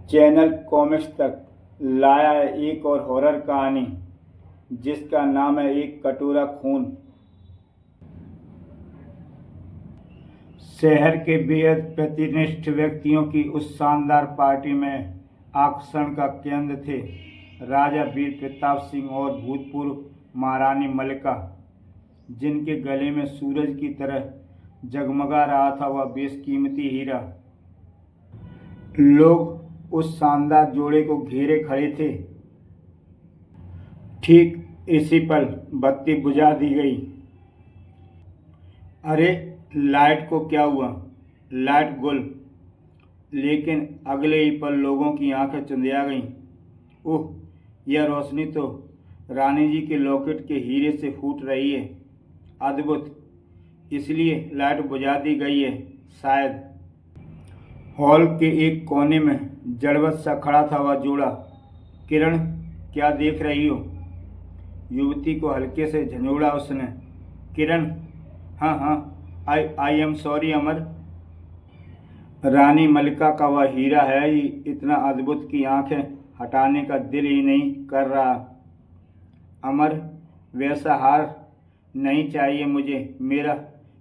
Channel comics तक लाया है एक और हॉरर कहानी जिसका नाम है एक कटोरा खून। शहर के बेहद प्रतिष्ठित व्यक्तियों की उस शानदार पार्टी में आकर्षण का केंद्र थे राजा वीर प्रताप सिंह और भूतपूर्व महारानी मल्लिका, जिनके गले में सूरज की तरह जगमगा रहा था वह बेशकीमती हीरा। लोग उस शानदार जोड़े को घेरे खड़े थे। ठीक इसी पल बत्ती बुझा दी गई। अरे लाइट को क्या हुआ? लाइट गुल। लेकिन अगले ही पल लोगों की आंखें चंदिया गईं। ओह, यह रोशनी तो रानी जी के लॉकेट के हीरे से फूट रही है। अद्भुत, इसलिए लाइट बुझा दी गई है शायद। हॉल के एक कोने में जड़वत सा खड़ा था वह जोड़ा। किरण, क्या देख रही हो? युवती को हल्के से झंझोड़ा उसने। किरण, हाँ हाँ, आई एम सॉरी अमर। रानी मल्लिका का वह हीरा है ही इतना अद्भुत कि आंखें हटाने का दिल ही नहीं कर रहा। अमर, वैसा हार नहीं चाहिए मुझे, मेरा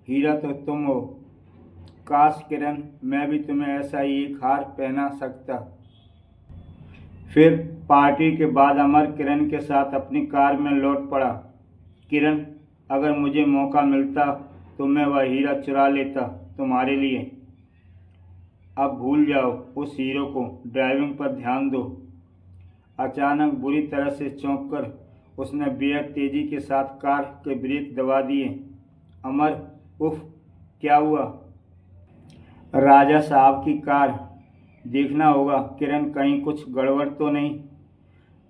हीरा तो तुम हो। काश किरण, मैं भी तुम्हें ऐसा ही एक हार पहना सकता। फिर पार्टी के बाद अमर किरण के साथ अपनी कार में लौट पड़ा। किरण, अगर मुझे मौका मिलता तो मैं वह हीरा चुरा लेता तुम्हारे लिए। अब भूल जाओ उस हीरो को, ड्राइविंग पर ध्यान दो। अचानक बुरी तरह से चौंककर उसने बेहद तेजी के साथ कार के ब्रेक दबा दिए। अमर, उफ, क्या हुआ? राजा साहब की कार, देखना होगा किरण, कहीं कुछ गड़बड़ तो नहीं।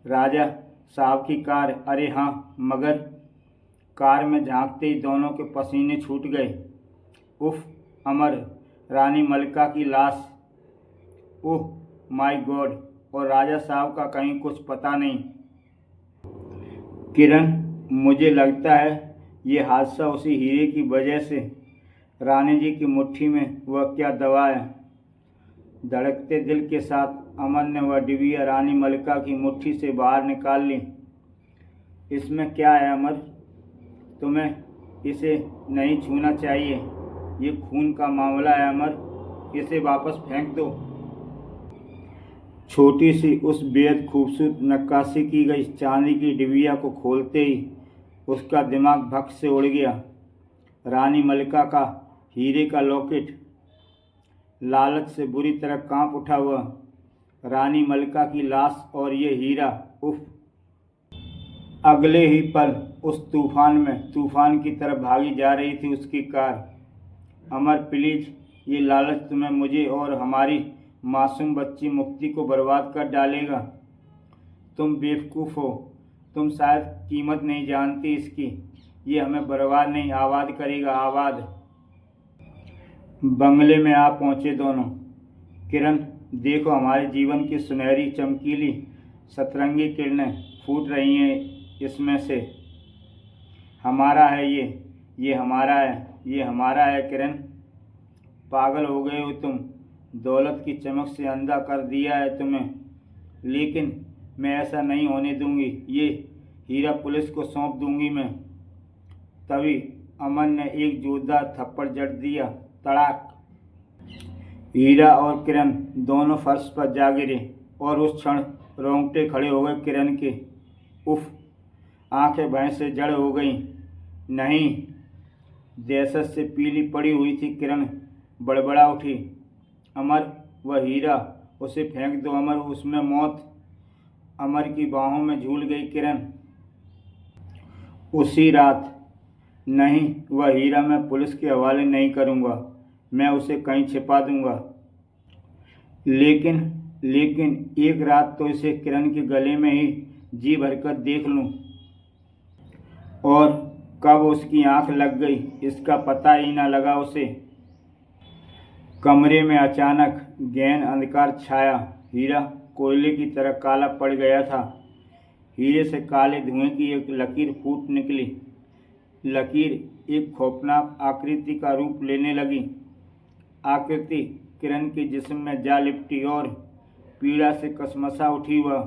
राजा साहब की कार? अरे हाँ, मगर। कार में झांकते ही दोनों के पसीने छूट गए। उफ, अमर, रानी मल्लिका की लाश। ओह माय गॉड, और राजा साहब का कहीं कुछ पता नहीं। किरण, मुझे लगता है ये हादसा उसी हीरे की वजह से। रानी जी की मुट्ठी में वह क्या दवा है? धड़कते दिल के साथ अमर ने वह डिबिया रानी मल्लिका की मुट्ठी से बाहर निकाल ली। इसमें क्या है अमर? तुम्हें इसे नहीं छूना चाहिए, ये खून का मामला है अमर, इसे वापस फेंक दो। छोटी सी उस बेहद खूबसूरत नक्काशी की गई चांदी की डिबिया को खोलते ही उसका दिमाग भक से उड़ गया। रानी मल्लिका का हीरे का लॉकेट। लालच से बुरी तरह कांप उठा हुआ। रानी मल्लिका की लाश और ये हीरा, उफ। अगले ही पल उस तूफान की तरफ भागी जा रही थी उसकी कार। अमर प्लीज, ये लालच तुम्हें, मुझे और हमारी मासूम बच्ची मुक्ति को बर्बाद कर डालेगा। तुम बेवकूफ़ हो, तुम शायद कीमत नहीं जानती इसकी। ये हमें बर्बाद नहीं, आबाद करेगा, आबाद। बंगले में आ पहुंचे दोनों। किरण, देखो, हमारे जीवन की सुनहरी चमकीली सतरंगी किरणें फूट रही हैं इसमें से। हमारा है ये हमारा है, ये हमारा है। किरण, पागल हो गए हो तुम? दौलत की चमक से अंधा कर दिया है तुम्हें। लेकिन मैं ऐसा नहीं होने दूंगी। ये हीरा पुलिस को सौंप दूंगी मैं। तभी अमन ने एक जोरदार थप्पड़ जड़ दिया। तड़ाक। हीरा और किरण दोनों फर्श पर जा गिरे और उस क्षण रोंगटे खड़े हो गए किरण के। उफ, आंखें भय से जड़ हो गईं। नहीं, दहशत से पीली पड़ी हुई थी किरण बड़बड़ा उठी। अमर, वह हीरा, उसे फेंक दो अमर, उसमें मौत। अमर की बाहों में झूल गई किरण। उसी रात। नहीं, वह हीरा मैं पुलिस के हवाले नहीं करूंगा, मैं उसे कहीं छिपा दूंगा। लेकिन एक रात तो इसे किरण के गले में ही जी भरकर देख लूं। और कब उसकी आंख लग गई इसका पता ही ना लगा उसे। कमरे में अचानक गहन अंधकार छाया। हीरा कोयले की तरह काला पड़ गया था। हीरे से काले धुएं की एक लकीर फूट निकली। लकीर एक खौफनाक आकृति का रूप लेने लगी। आकृति किरण के जिस्म में जा लिपटी और पीड़ा से कसमसा उठी वह।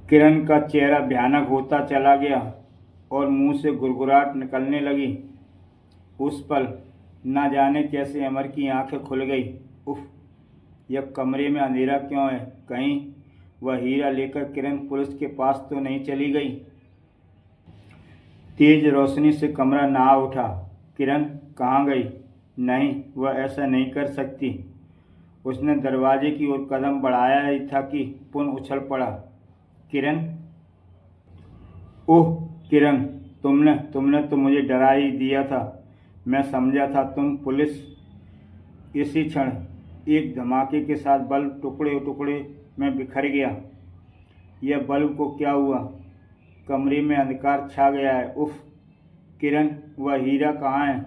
किरण का चेहरा भयानक होता चला गया और मुंह से गुरगुराहट निकलने लगी। उस पल न जाने कैसे अमर की आंखें खुल गई। उफ, यह कमरे में अंधेरा क्यों है? कहीं वह हीरा लेकर किरण पुलिस के पास तो नहीं चली गई? तेज रोशनी से कमरा ना उठा। किरण कहाँ गई? नहीं, वह ऐसा नहीं कर सकती। उसने दरवाजे की ओर कदम बढ़ाया ही था कि पुन उछल पड़ा। किरण! ओह किरण, तुमने तो मुझे डरा ही दिया था। मैं समझा था तुम पुलिस। इसी क्षण एक धमाके के साथ बल्ब टुकड़े टुकड़े में बिखर गया। यह बल्ब को क्या हुआ? कमरे में अंधकार छा गया है। उफ किरण, वह हीरा कहाँ है?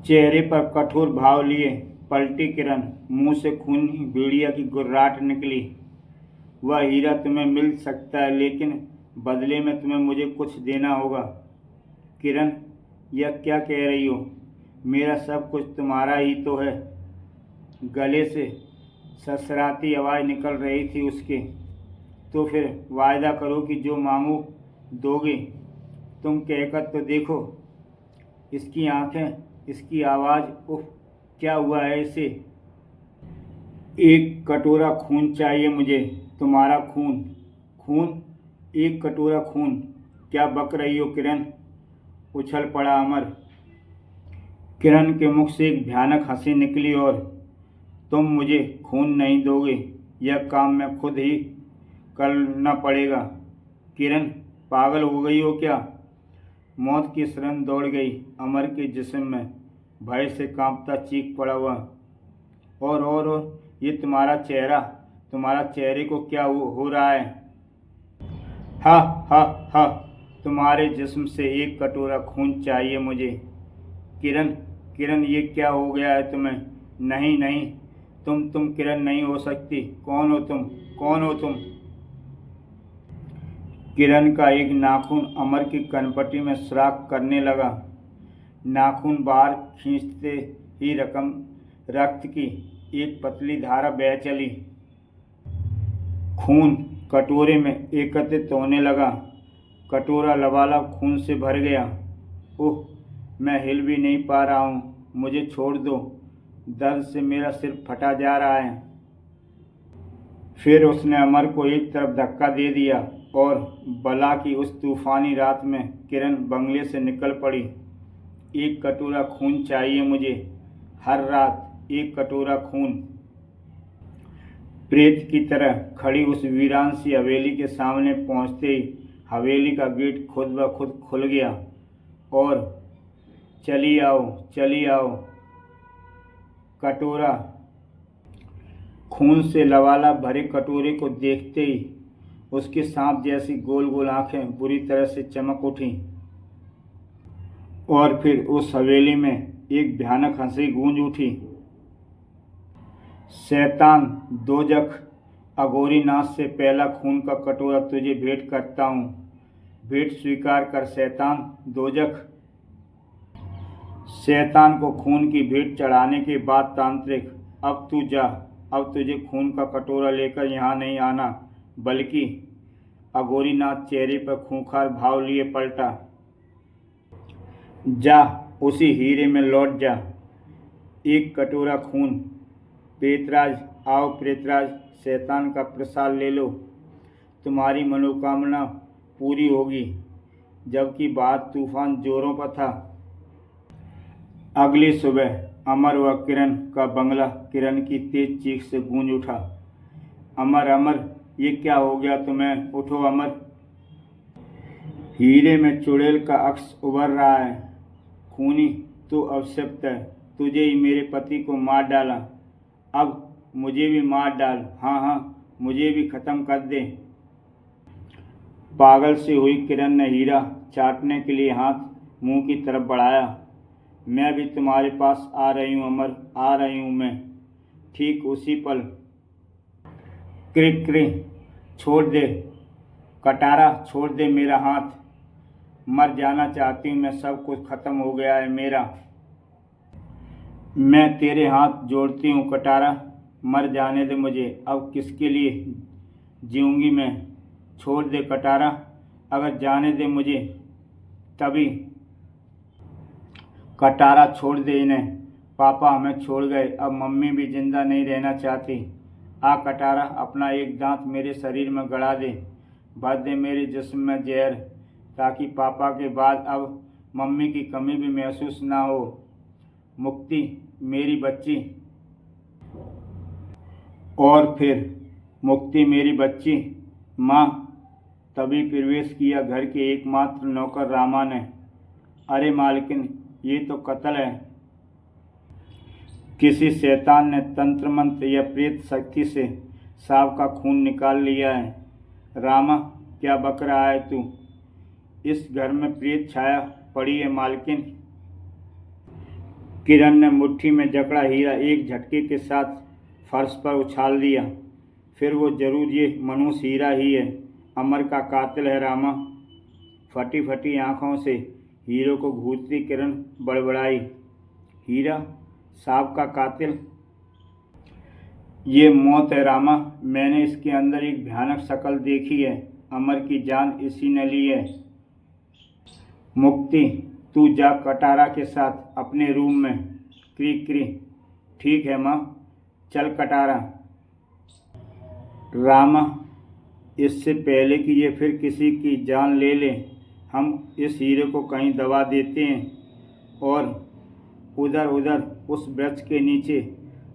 चेहरे पर कठोर भाव लिए पलटी किरण। मुंह से खून भेड़िया की गुर्राहट निकली। वह हीरा तुम्हें मिल सकता है, लेकिन बदले में तुम्हें मुझे कुछ देना होगा। किरण, यह क्या कह रही हो? मेरा सब कुछ तुम्हारा ही तो है। गले से ससराती आवाज़ निकल रही थी उसके। तो फिर वायदा करो कि जो मांगो दोगे। तुम कहकर तो देखो। इसकी आंखें, इसकी आवाज़, उफ, क्या हुआ है इसे? एक कटोरा खून चाहिए मुझे, तुम्हारा खून। खून? एक कटोरा खून? क्या बक रही हो किरण? उछल पड़ा अमर। किरण के मुख से एक भयानक हंसी निकली। और तुम मुझे खून नहीं दोगे? यह काम मैं खुद ही करना पड़ेगा। किरण, पागल हो गई हो क्या? मौत की शरण दौड़ गई अमर के जिस्म में। भय से कांपता चीख पड़ा वह। और ये तुम्हारा चेहरे को क्या हो रहा है? हा हा हा, तुम्हारे जिस्म से एक कटोरा खून चाहिए मुझे। किरण, किरण, ये क्या हो गया है तुम्हें? नहीं नहीं, तुम किरण नहीं हो सकती। कौन हो तुम? कौन हो तुम? किरण का एक नाखून अमर की कनपटी में सुराख करने लगा। नाखून बाहर खींचते ही रक्त की एक पतली धारा बह चली। खून कटोरे में एकत्रित होने लगा। कटोरा लबालब खून से भर गया। ओह, मैं हिल भी नहीं पा रहा हूँ। मुझे छोड़ दो। दर्द से मेरा सिर फटा जा रहा है। फिर उसने अमर को एक तरफ धक्का दे दिया और बला की उस तूफानी रात में किरण बंगले से निकल पड़ी। एक कटोरा खून चाहिए मुझे, हर रात एक कटोरा खून। प्रेत की तरह खड़ी उस वीरान सी हवेली के सामने पहुंचते ही हवेली का गेट खुद ब खुद खुल गया और चली आओ। कटोरा। खून से लबालब भरे कटोरे को देखते ही उसके सांप जैसी गोल गोल आंखें बुरी तरह से चमक उठीं। और फिर उस हवेली में एक भयानक हंसी गूंज उठी। शैतान, दोजख, अघोरीनाथ से पहला खून का कटोरा तुझे भेंट करता हूँ। भेंट स्वीकार कर शैतान, दोजख। शैतान को खून की भेंट चढ़ाने के बाद तांत्रिक, अब तू जा। अब तुझे खून का कटोरा लेकर यहाँ नहीं आना, बल्कि अघोरीनाथ चेहरे पर खूंखार भाव लिए पलटा। जा, उसी हीरे में लौट जा। एक कटोरा खून। प्रेतराज, आओ प्रेतराज, शैतान का प्रसाद ले लो। तुम्हारी मनोकामना पूरी होगी। जबकि बाहर तूफान जोरों पर था। अगली सुबह अमर व किरण का बंगला किरण की तेज चीख से गूंज उठा। अमर, अमर, ये क्या हो गया तुम्हें? उठो अमर। हीरे में चुड़ैल का अक्स उभर रहा है। खूनी, तू अभिशप्त है। तुझे ही मेरे पति को मार डाला, अब मुझे भी मार डाल। हाँ, मुझे भी खत्म कर दे। पागल सी हुई किरण ने हीरा चाटने के लिए हाथ मुंह की तरफ बढ़ाया। मैं भी तुम्हारे पास आ रही हूँ अमर, आ रही हूँ मैं। ठीक उसी पल क्रिक, छोड़ दे कटारा, छोड़ दे मेरा हाथ। मर जाना चाहती हूँ मैं, सब कुछ खत्म हो गया है मेरा। मैं तेरे हाथ जोड़ती हूँ कटारा, मर जाने दे मुझे, अब किसके लिए जीऊँगी मैं, छोड़ दे कटारा, अगर जाने दे मुझे तभी। कटारा छोड़ दे इन्हें, पापा हमें छोड़ गए, अब मम्मी भी जिंदा नहीं रहना चाहती। आ कटारा, अपना एक दांत मेरे शरीर में गड़ा दे, भर दे मेरे जिस्म में जहर, ताकि पापा के बाद अब मम्मी की कमी भी महसूस ना हो। मुक्ति मेरी बच्ची। और फिर मुक्ति मेरी बच्ची, माँ। तभी प्रवेश किया घर के एकमात्र नौकर रामा ने। अरे मालकिन, ये तो कत्ल है। किसी शैतान ने तंत्र मंत्र या प्रेत शक्ति से सांप का खून निकाल लिया है। रामा, क्या बक रहा है तू? इस घर में प्रेत छाया पड़ी है मालकिन। किरण ने मुट्ठी में जकड़ा हीरा एक झटके के साथ फर्श पर उछाल दिया। फिर वो जरूर ये मनुष्य हीरा ही है, अमर का कातिल है रामा। फटी फटी आंखों से हीरो को घूरती किरण बड़बड़ाई। हीरा, सांप का कातिल? ये मौत है रामा, मैंने इसके अंदर एक भयानक शक्ल देखी है, अमर की जान इसी ने ली है। मुक्ति, तू जा कटारा के साथ अपने रूम में। क्री क्री। ठीक है माँ, चल कटारा। रामा, इससे पहले कि ये फिर किसी की जान ले ले, हम इस हीरे को कहीं दबा देते हैं और उधर उधर उस वृक्ष के नीचे।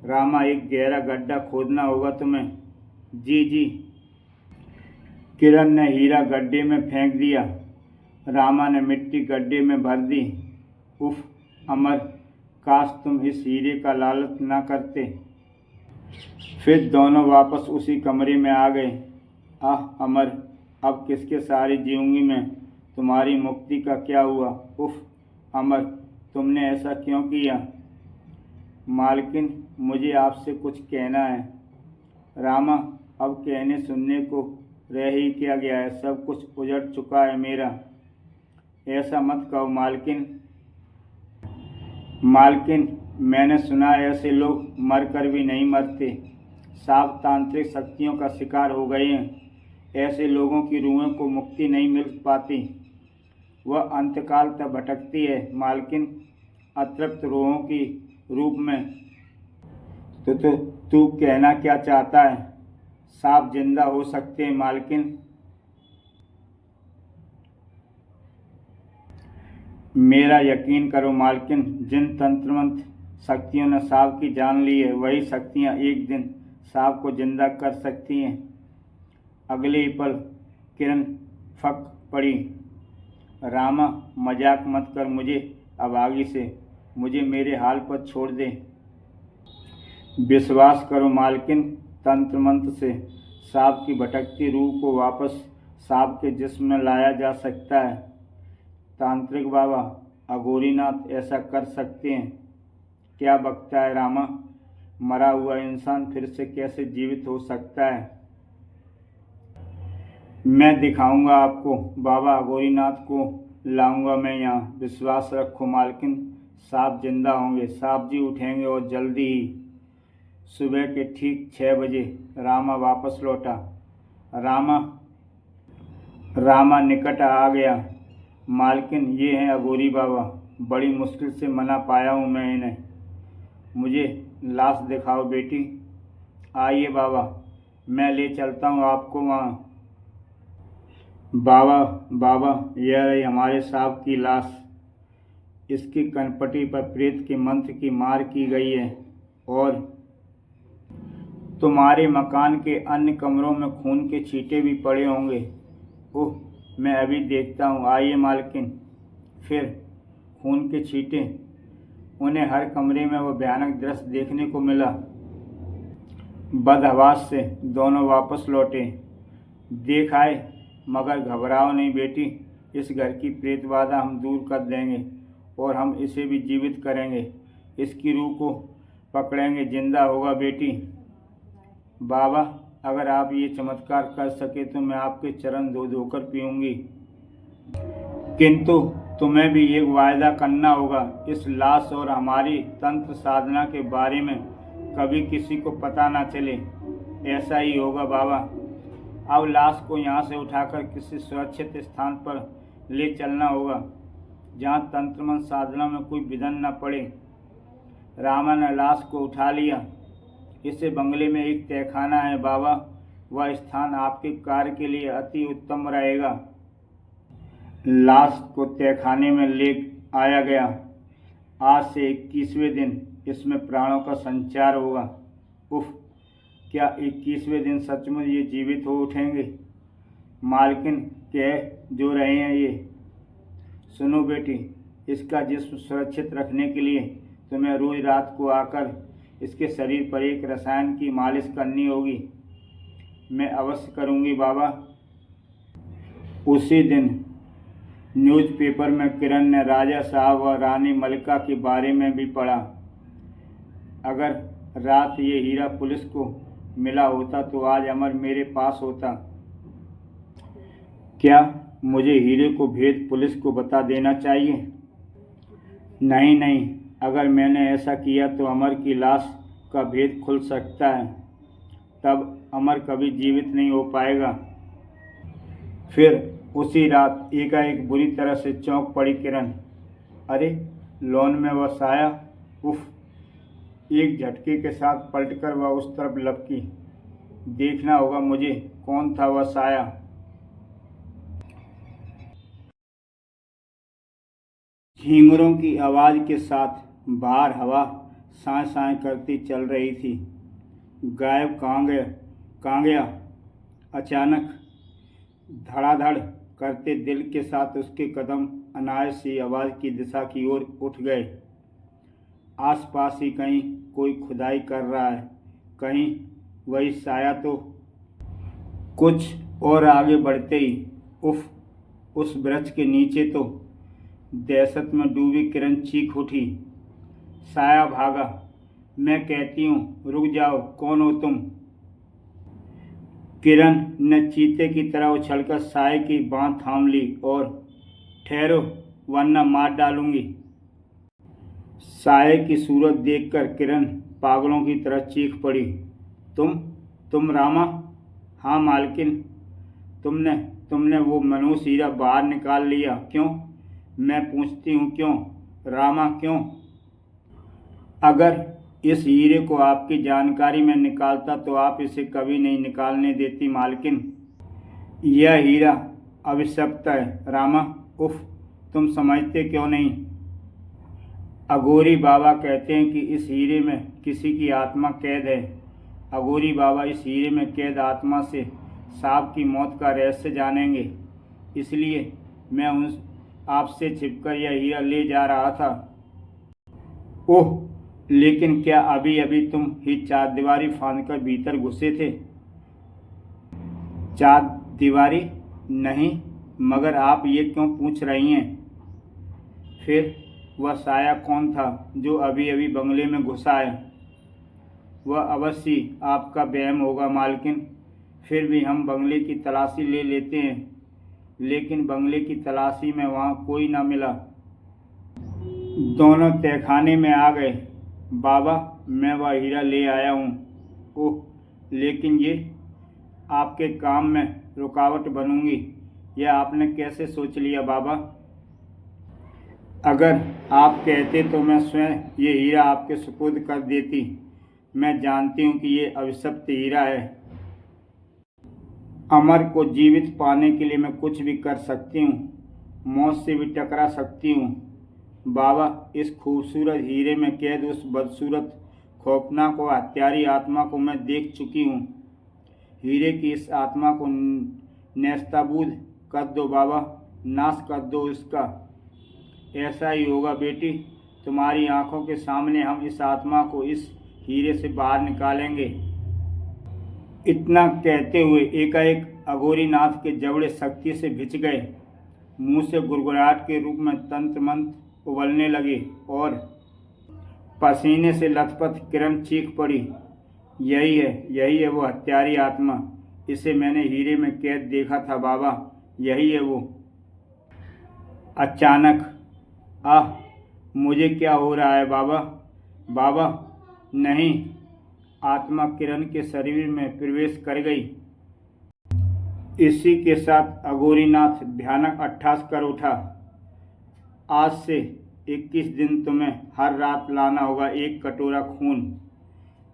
रामा, एक गहरा गड्ढा खोदना होगा तुम्हें। जी जी। किरण ने हीरा गड्ढे में फेंक दिया। रामा ने मिट्टी गड्ढे में भर दी। उफ अमर, काश तुम इस हीरे का लालच ना करते। फिर दोनों वापस उसी कमरे में आ गए। आह अमर, अब किसके सहारे जीऊँगी मैं? तुम्हारी मुक्ति का क्या हुआ? उफ अमर, तुमने ऐसा क्यों किया? मालकिन, मुझे आपसे कुछ कहना है। रामा, अब कहने सुनने को रह ही क्या गया है, सब कुछ उजड़ चुका है मेरा। ऐसा मत कहो मालकिन। मालकिन, मैंने सुना है ऐसे लोग मर कर भी नहीं मरते, सांप तांत्रिक शक्तियों का शिकार हो गए हैं। ऐसे लोगों की रूहें को मुक्ति नहीं मिल पाती, वह अंतकाल तक भटकती है मालकिन, अतृप्त रूहों की रूप में। तो तू कहना क्या चाहता है? सांप जिंदा हो सकते हैं मालकिन? मेरा यकीन करो मालकिन, जिन तंत्र मंत्र शक्तियों ने सांप की जान ली है, वही शक्तियां एक दिन सांप को जिंदा कर सकती हैं। अगले ही पल किरण फक पड़ी। रामा, मजाक मत कर मुझे अभागी से, मुझे मेरे हाल पर छोड़ दे। विश्वास करो मालकिन, तंत्र मंत्र से सांप की भटकती रूह को वापस सांप के जिस्म में लाया जा सकता है। तांत्रिक बाबा अघोरीनाथ ऐसा कर सकते हैं। क्या बकता है रामा? मरा हुआ इंसान फिर से कैसे जीवित हो सकता है? मैं दिखाऊंगा आपको, बाबा अघोरीनाथ को लाऊंगा मैं यहाँ। विश्वास रखो मालकिन, सांप जिंदा होंगे, सांप जी उठेंगे और जल्दी ही। सुबह के ठीक 6 बजे रामा वापस लौटा। रामा निकट आ गया। मालकिन, ये हैं अघोरी बाबा, बड़ी मुश्किल से मना पाया हूँ मैं इन्हें। मुझे लाश दिखाओ बेटी। आइए बाबा, मैं ले चलता हूँ आपको वहाँ। बाबा, यह रही हमारे सांप की लाश। इसकी कनपटी पर प्रेत के मंत्र की मार की गई है और तुम्हारे मकान के अन्य कमरों में खून के छींटे भी पड़े होंगे। ओह, मैं अभी देखता हूँ। आइए मालकिन। फिर खून के छींटे। उन्हें हर कमरे में वो भयानक दृश्य देखने को मिला। बदहवास से दोनों वापस लौटे। देख आए, मगर घबराओ नहीं बेटी, इस घर की प्रेतबाधा हम दूर कर देंगे और हम इसे भी जीवित करेंगे। इसकी रूह को पकड़ेंगे, जिंदा होगा बेटी। बाबा, अगर आप ये चमत्कार कर सके तो मैं आपके चरण धो धोकर पीऊँगी। किंतु तुम्हें भी एक वायदा करना होगा। इस लाश और हमारी तंत्र साधना के बारे में कभी किसी को पता ना चले। ऐसा ही होगा बाबा। अब लाश को यहाँ से उठाकर किसी सुरक्षित स्थान पर ले चलना होगा, जहाँ तंत्र मंत्र साधना में कोई विघ्न न पड़े। रामा ने लाश को उठा लिया। इसे बंगले में एक तहखाना है बाबा, वह स्थान आपके कार्य के लिए अति उत्तम रहेगा। लाश को तहखाने में ले आया गया। आज से 21वें दिन इसमें प्राणों का संचार होगा। उफ, क्या 21वें दिन सचमुच ये जीवित हो उठेंगे? मालकिन कह जो रहे हैं ये। सुनो बेटी, इसका जिस्म सुरक्षित रखने के लिए तुम्हें रोज रात को आकर इसके शरीर पर एक रसायन की मालिश करनी होगी। मैं अवश्य करूँगी बाबा। उसी दिन न्यूज़पेपर में किरण ने राजा साहब और रानी मलिका के बारे में भी पढ़ा। अगर रात ये हीरा पुलिस को मिला होता तो आज अमर मेरे पास होता। क्या मुझे हीरे को भेद पुलिस को बता देना चाहिए? नहीं नहीं, अगर मैंने ऐसा किया तो अमर की लाश का भेद खुल सकता है। तब अमर कभी जीवित नहीं हो पाएगा। फिर उसी रात एकाएक बुरी तरह से चौंक पड़ी किरण। अरे, लॉन में वह साया! उफ! एक झटके के साथ पलटकर वह उस तरफ लपकी। देखना होगा मुझे, कौन था वह साया। झींगुरों की आवाज़ के साथ बाहर हवा साए साए करती चल रही थी। गायब कहाँ गया? अचानक धड़ाधड़ करते दिल के साथ उसके कदम अनायास ही आवाज़ की दिशा की ओर उठ गए। आसपास ही कहीं कोई खुदाई कर रहा है, कहीं वही साया तो। कुछ और आगे बढ़ते ही उफ, उस वृक्ष के नीचे तो दहशत में डूबी किरण चीख उठी। साया भागा। मैं कहती हूँ रुक जाओ, कौन हो तुम? किरण ने चीते की तरह उछलकर साये की बाँह थाम ली और ठहरो वरना मार डालूंगी। साये की सूरत देखकर किरण पागलों की तरह चीख पड़ी। तुम रामा? हाँ मालकिन। तुमने वो मनोज हीरा बाहर निकाल लिया? क्यों? मैं पूछती हूँ क्यों रामा, क्यों? अगर इस हीरे को आपकी जानकारी में निकालता तो आप इसे कभी नहीं निकालने देती मालकिन। यह हीरा अभिशप्त है रामा। उफ, तुम समझते क्यों नहीं? अघोरी बाबा कहते हैं कि इस हीरे में किसी की आत्मा कैद है। अघोरी बाबा इस हीरे में कैद आत्मा से साहब की मौत का रहस्य जानेंगे। इसलिए मैं आपसे छिपकर यह हीरा ले जा रहा था। ओह, लेकिन क्या अभी अभी तुम ही चारदीवारी फांदकर भीतर घुसे थे? चारदीवारी? नहीं, मगर आप ये क्यों पूछ रही हैं? फिर वह साया कौन था जो अभी अभी बंगले में घुसा है? वह अवश्य आपका वहम होगा मालकिन। फिर भी हम बंगले की तलाशी ले लेते हैं। लेकिन बंगले की तलाशी में वहाँ कोई ना मिला। दोनों तहखाने में आ गए। बाबा, मैं वह हीरा ले आया हूँ। ओह, लेकिन ये आपके काम में रुकावट बनूंगी, यह आपने कैसे सोच लिया बाबा? अगर आप कहते तो मैं स्वयं ये हीरा आपके सुपुर्द कर देती। मैं जानती हूँ कि ये अभिशप्त हीरा है। अमर को जीवित पाने के लिए मैं कुछ भी कर सकती हूँ, मौत से भी टकरा सकती हूँ। बाबा, इस खूबसूरत हीरे में कैद उस बदसूरत खौफनाक और हत्यारी आत्मा को मैं देख चुकी हूँ। हीरे की इस आत्मा को नेस्ताबूद कर दो बाबा, नाश कर दो इसका। ऐसा ही होगा बेटी, तुम्हारी आंखों के सामने हम इस आत्मा को इस हीरे से बाहर निकालेंगे। इतना कहते हुए एकाएक अघोरीनाथ के जबड़े शक्ति से भिंच गए। मुंह से गुड़गुड़ाहट के रूप में तंत्र मंत्र उबलने लगे और पसीने से लथपथ किरण चीख पड़ी। यही है वो हत्यारी आत्मा। इसे मैंने हीरे में कैद देखा था बाबा, यही है वो। अचानक आह, मुझे क्या हो रहा है बाबा? बाबा, नहीं। आत्मा किरण के शरीर में प्रवेश कर गई। इसी के साथ अघोरीनाथ भयानक अट्टहास कर उठा। आज से 21 दिन तुम्हें हर रात लाना होगा एक कटोरा खून।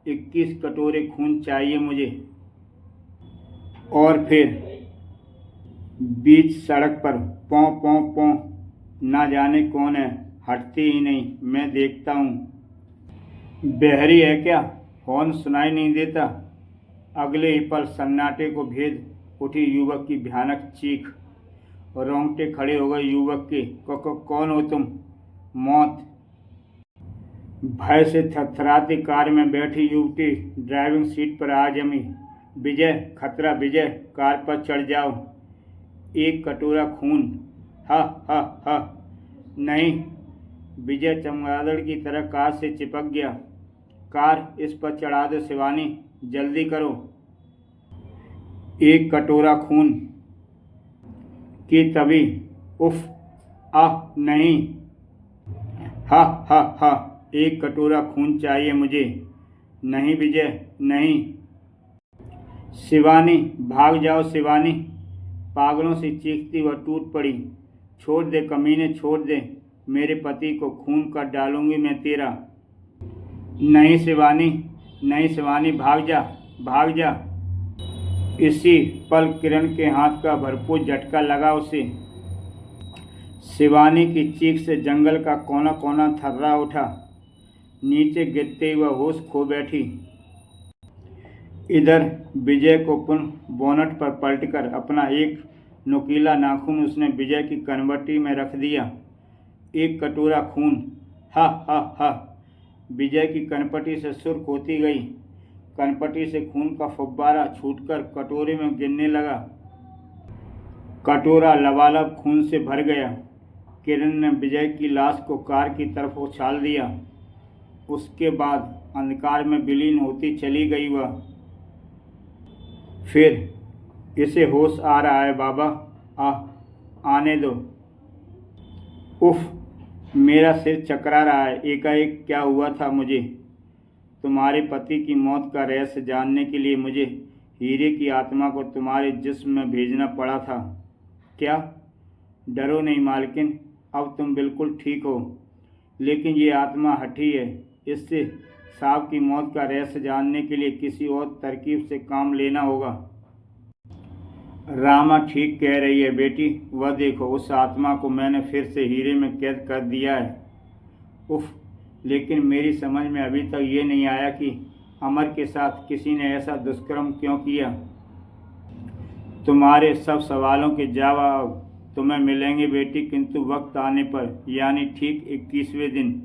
21 कटोरे खून चाहिए मुझे। और फिर बीच सड़क पर पौ पौ पौ, ना जाने कौन है, हटती ही नहीं। मैं देखता हूँ। बहरी है क्या? हॉर्न सुनाई नहीं देता? अगले ही पल सन्नाटे को भेद उठी युवक की भयानक चीख। रोंगटे खड़े हो गए युवक के। कौन हो तुम? मौत। भय से थरथराती कार में बैठी युवती ड्राइविंग सीट पर आ जमी। विजय, खतरा विजय, कार पर चढ़ जाओ। एक कटोरा खून। हा हा हा। नहीं। विजय चमगादड़ की तरह कार से चिपक गया। कार इस पर चढ़ा दो शिवानी, जल्दी करो। एक कटोरा खून की तभी उफ, आह, नहीं। हा हा हा। एक कटोरा खून चाहिए मुझे। नहीं विजय, नहीं। शिवानी, भाग जाओ शिवानी। पागलों से चीखती वह टूट पड़ी। छोड़ दे कमीने, छोड़ दे। मेरे पति को खून कर डालूंगी मैं तेरा। नहीं शिवानी, नहीं शिवानी, भाग जा, भाग जा। इसी पल किरण के हाथ का भरपूर झटका लगा उसे। शिवानी की चीख से जंगल का कोना कोना थर्रा उठा। नीचे गिरते हुए होश खो बैठी। इधर विजय को पुनः बोनट पर पलटकर अपना एक नुकीला नाखून उसने विजय की कनवटी में रख दिया। एक कटोरा खून। हा हा हा। विजय की कनपटी से सुर्ख होती गई। कनपटी से खून का फव्वारा छूटकर कटोरे में गिरने लगा। कटोरा लबालब खून से भर गया। किरण ने विजय की लाश को कार की तरफ उछाल दिया। उसके बाद अंधकार में विलीन होती चली गई वह। फिर इसे होश आ रहा है बाबा। आने दो। उफ, मेरा सिर चकरा रहा है। एकाएक क्या हुआ था मुझे? तुम्हारे पति की मौत का रहस्य जानने के लिए मुझे हीरे की आत्मा को तुम्हारे जिस्म में भेजना पड़ा था। क्या? डरो नहीं मालकिन, अब तुम बिल्कुल ठीक हो। लेकिन ये आत्मा हठी है। इससे साहब की मौत का रहस्य जानने के लिए किसी और तरकीब से काम लेना होगा। रामा ठीक कह रही है बेटी। वह देखो, उस आत्मा को मैंने फिर से हीरे में कैद कर दिया है। उफ, लेकिन मेरी समझ में अभी तक ये नहीं आया कि अमर के साथ किसी ने ऐसा दुष्कर्म क्यों किया। तुम्हारे सब सवालों के जवाब तुम्हें मिलेंगे बेटी, किंतु वक्त आने पर, यानी ठीक 21वें दिन,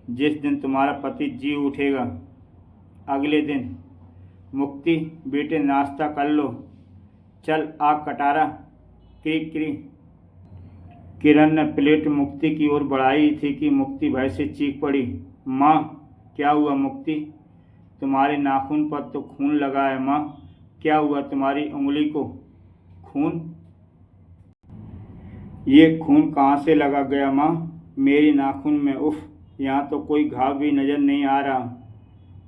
जिस दिन तुम्हारा पति जी उठेगा। अगले दिन। मुक्ति, बेटे नाश्ता कर लो। चल आग कटारा। क्री क्री। किरण ने प्लेट मुक्ति की ओर बढ़ाई थी कि मुक्ति भय से चीख पड़ी। माँ, क्या हुआ मुक्ति? तुम्हारे नाखून पर तो खून लगा है माँ। क्या हुआ तुम्हारी उंगली को? खून? ये खून कहाँ से लगा गया माँ? मेरी नाखून में। उफ, यहाँ तो कोई घाव भी नज़र नहीं आ रहा।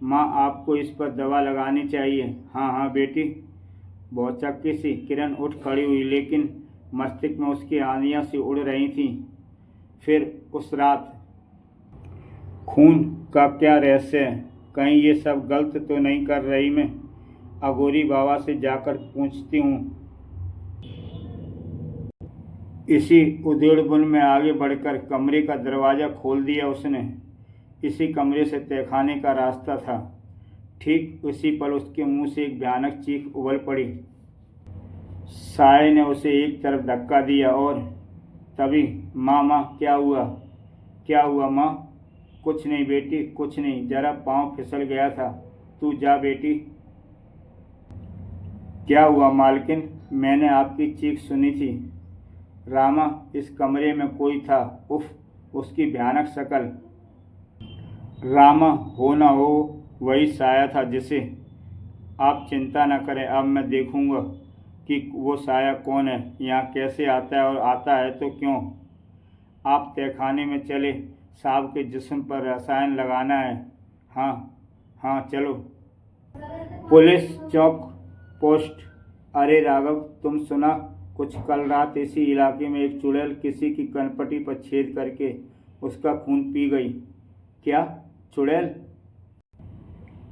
माँ, आपको इस पर दवा लगानी चाहिए। हाँ हाँ बेटी। बहुत चक्की सी किरण उठ खड़ी हुई, लेकिन मस्तिष्क में उसकी आंधियाँ सी उड़ रही थीं। फिर उस रात खून का क्या रहस्य है? कहीं ये सब गलत तो नहीं कर रही मैं? अघोरी बाबा से जाकर पूछती हूँ। इसी उधेड़बुन में आगे बढ़कर कमरे का दरवाज़ा खोल दिया उसने। इसी कमरे से तहखाने का रास्ता था। ठीक उसी पल उसके मुंह से एक भयानक चीख उबल पड़ी। साय ने उसे एक तरफ धक्का दिया और तभी, माँ माँ, क्या हुआ? क्या हुआ माँ? कुछ नहीं बेटी, कुछ नहीं, जरा पाँव फिसल गया था। तू जा बेटी। क्या हुआ मालकिन? मैंने आपकी चीख सुनी थी। रामा, इस कमरे में कोई था। उफ, उसकी भयानक शक्ल। रामा, हो ना हो वही साया था जिसे। आप चिंता न करें, अब मैं देखूंगा कि वो साया कौन है, यहाँ कैसे आता है, और आता है तो क्यों। आप तहखाने में चले, साहब के जिस्म पर रसायन लगाना है। हाँ हाँ चलो। पुलिस चौक पोस्ट। अरे राघव, तुम सुना कुछ? कल रात इसी इलाके में एक चुड़ैल किसी की कनपटी पर छेद करके उसका खून पी गई। क्या? चुड़ैल?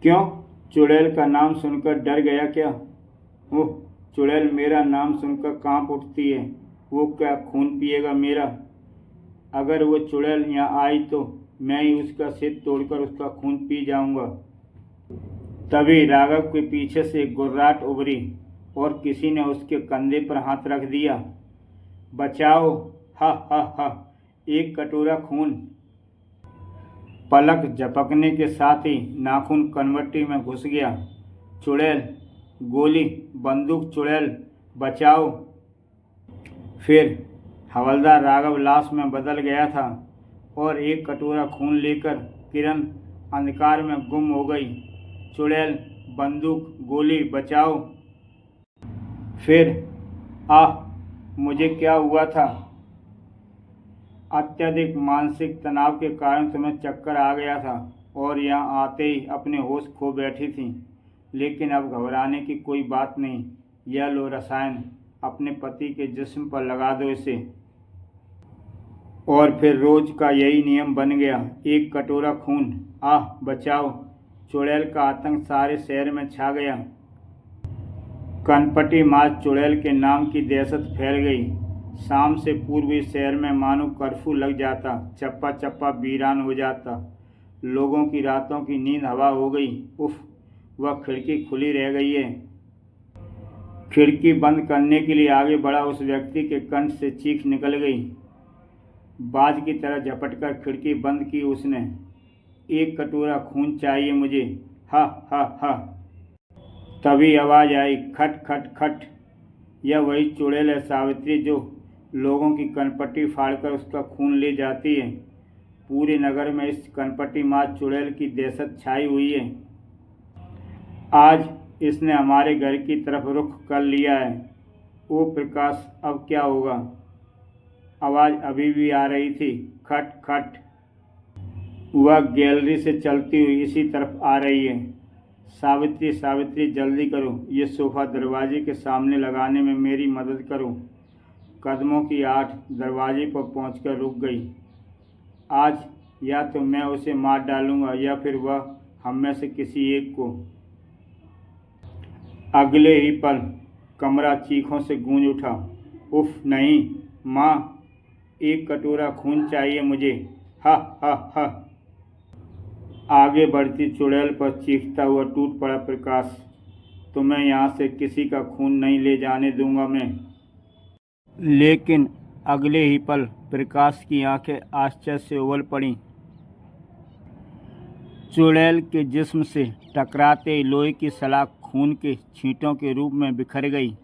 क्यों, चुड़ैल का नाम सुनकर डर गया क्या? ओह, चुड़ैल मेरा नाम सुनकर कांप उठती है। वो क्या खून पिएगा मेरा? अगर वो चुड़ैल यहाँ आई तो मैं ही उसका सिर तोड़कर उसका खून पी जाऊंगा। तभी राघव के पीछे से एक गुर्राहट उभरी और किसी ने उसके कंधे पर हाथ रख दिया। बचाओ! हा हा हा! एक कटोरा खून। पलक झपकने के साथ ही नाखून कनवट्टी में घुस गया। चुड़ैल! गोली! बंदूक! चुड़ैल बचाओ! फिर हवलदार राघव लाश में बदल गया था और एक कटोरा खून लेकर किरण अंधकार में गुम हो गई। चुड़ैल! बंदूक! गोली! बचाओ! फिर आह, मुझे क्या हुआ था? अत्यधिक मानसिक तनाव के कारण तुम्हें चक्कर आ गया था और यहाँ आते ही अपने होश खो बैठी थी। लेकिन अब घबराने की कोई बात नहीं। यह लो रसायन, अपने पति के जिस्म पर लगा दो इसे। और फिर रोज का यही नियम बन गया, एक कटोरा खून। आह, बचाओ! चुड़ैल का आतंक सारे शहर में छा गया। कनपटी मार चुड़ैल के नाम की दहशत फैल गई। शाम से पूर्व इस शहर में मानो कर्फ्यू लग जाता, चप्पा चप्पा वीरान हो जाता। लोगों की रातों की नींद हवा हो गई। उफ, वह खिड़की खुली रह गई है। खिड़की बंद करने के लिए आगे बढ़ा उस व्यक्ति के कंठ से चीख निकल गई। बाज की तरह झपटकर खिड़की बंद की उसने। एक कटोरा खून चाहिए मुझे। हा हा हा! तभी आवाज आई, खट खट खट। यह वही चुड़ैल है सावित्री, जो लोगों की कनपट्टी फाड़कर उसका खून ले जाती है। पूरे नगर में इस कनपट्टी मार चुड़ैल की दहशत छाई हुई है। आज इसने हमारे घर की तरफ रुख कर लिया है। ओ प्रकाश, अब क्या होगा? आवाज़ अभी भी आ रही थी, खट खट। वह गैलरी से चलती हुई इसी तरफ आ रही है। सावित्री, सावित्री, जल्दी करो, ये सोफ़ा दरवाजे के सामने लगाने में मेरी मदद करो। कदमों की आठ दरवाजे पर पहुंचकर रुक गई। आज या तो मैं उसे मार डालूंगा या फिर वह हम में से किसी एक को। अगले ही पल कमरा चीखों से गूंज उठा। उफ नहीं, माँ, एक कटोरा खून चाहिए मुझे। हा हा हा! आगे बढ़ती चुड़ैल पर चीखता हुआ टूट पड़ा प्रकाश। तो मैं यहाँ से किसी का खून नहीं ले जाने दूंगा मैं। लेकिन अगले ही पल प्रकाश की आंखें आश्चर्य से उबल पड़ीं। चुड़ैल के जिस्म से टकराते ही लोहे की सलाख खून के छींटों के रूप में बिखर गई।